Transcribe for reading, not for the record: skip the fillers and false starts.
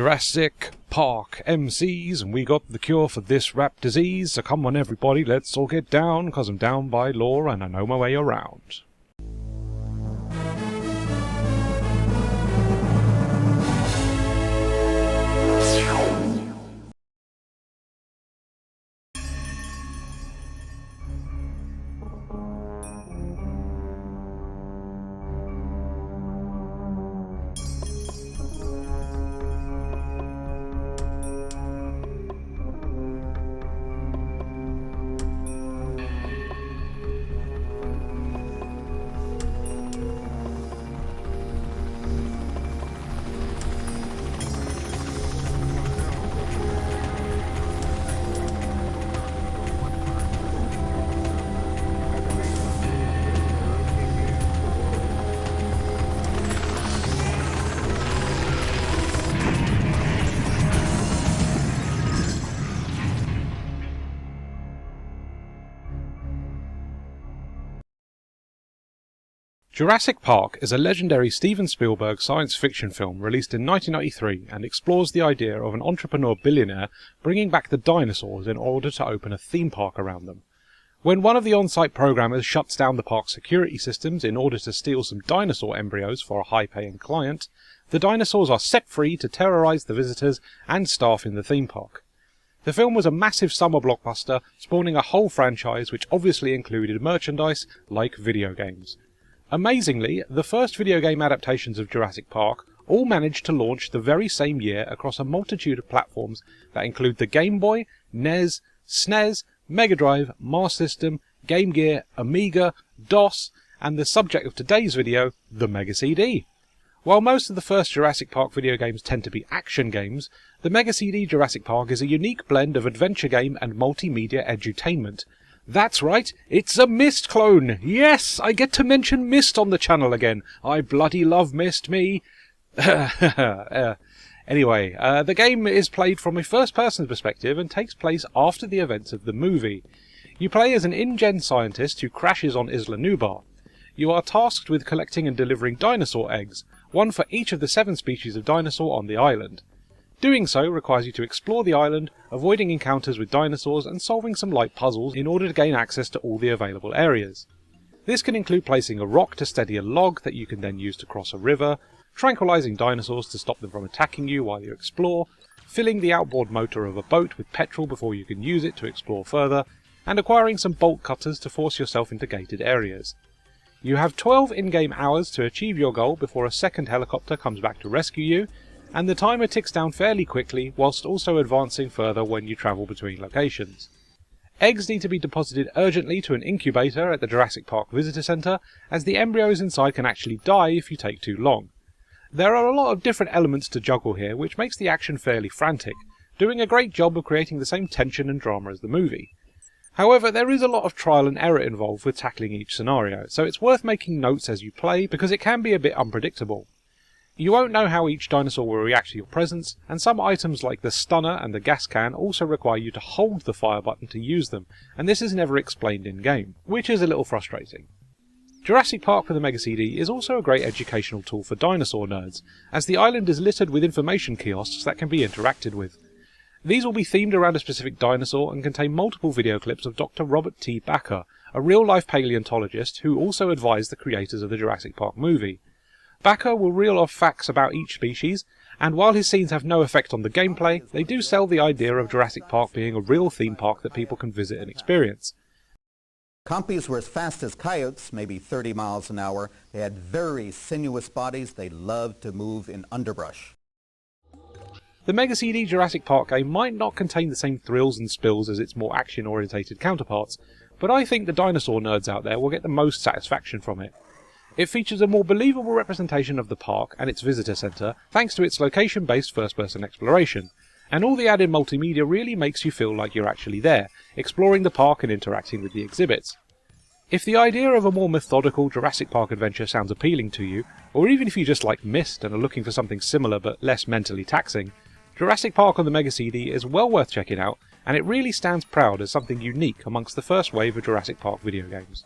Jurassic Park MCs, and we got the cure for this rap disease. So come on everybody, let's all get down, 'cause I'm down by law and I know my way around. Jurassic Park is a legendary Steven Spielberg science fiction film released in 1993 and explores the idea of an entrepreneur billionaire bringing back the dinosaurs in order to open a theme park around them. When one of the on-site programmers shuts down the park's security systems in order to steal some dinosaur embryos for a high-paying client, the dinosaurs are set free to terrorize the visitors and staff in the theme park. The film was a massive summer blockbuster, spawning a whole franchise which obviously included merchandise like video games. Amazingly, the first video game adaptations of Jurassic Park all managed to launch the very same year across a multitude of platforms that include the Game Boy, NES, SNES, Mega Drive, Master System, Game Gear, Amiga, DOS, and the subject of today's video, the Mega CD. While most of the first Jurassic Park video games tend to be action games, the Mega CD Jurassic Park is a unique blend of adventure game and multimedia edutainment. That's right, it's a Myst clone! Yes, I get to mention Myst on the channel again. I bloody love Myst, me! Anyway, the game is played from a first-person perspective and takes place after the events of the movie. You play as an InGen scientist who crashes on Isla Nublar. You are tasked with collecting and delivering dinosaur eggs, one for each of the 7 species of dinosaur on the island. Doing so requires you to explore the island, avoiding encounters with dinosaurs and solving some light puzzles in order to gain access to all the available areas. This can include placing a rock to steady a log that you can then use to cross a river, tranquilizing dinosaurs to stop them from attacking you while you explore, filling the outboard motor of a boat with petrol before you can use it to explore further, and acquiring some bolt cutters to force yourself into gated areas. You have 12 in-game hours to achieve your goal before a second helicopter comes back to rescue you, and the timer ticks down fairly quickly whilst also advancing further when you travel between locations. Eggs need to be deposited urgently to an incubator at the Jurassic Park Visitor Centre, as the embryos inside can actually die if you take too long. There are a lot of different elements to juggle here, which makes the action fairly frantic, doing a great job of creating the same tension and drama as the movie. However, there is a lot of trial and error involved with tackling each scenario, so it's worth making notes as you play because it can be a bit unpredictable. You won't know how each dinosaur will react to your presence, and some items like the stunner and the gas can also require you to hold the fire button to use them, and this is never explained in-game, which is a little frustrating. Jurassic Park for the Mega CD is also a great educational tool for dinosaur nerds, as the island is littered with information kiosks that can be interacted with. These will be themed around a specific dinosaur and contain multiple video clips of Dr. Robert T. Bakker, a real-life paleontologist who also advised the creators of the Jurassic Park movie. Bakker will reel off facts about each species, and while his scenes have no effect on the gameplay, they do sell the idea of Jurassic Park being a real theme park that people can visit and experience. Compies were as fast as coyotes, maybe 30 miles an hour. They had very sinuous bodies. They loved to move in underbrush. The Mega CD Jurassic Park game might not contain the same thrills and spills as its more action-orientated counterparts, but I think the dinosaur nerds out there will get the most satisfaction from it. It features a more believable representation of the park and its visitor centre thanks to its location-based first-person exploration, and all the added multimedia really makes you feel like you're actually there, exploring the park and interacting with the exhibits. If the idea of a more methodical Jurassic Park adventure sounds appealing to you, or even if you just like Myst and are looking for something similar but less mentally taxing, Jurassic Park on the Mega CD is well worth checking out, and it really stands proud as something unique amongst the first wave of Jurassic Park video games.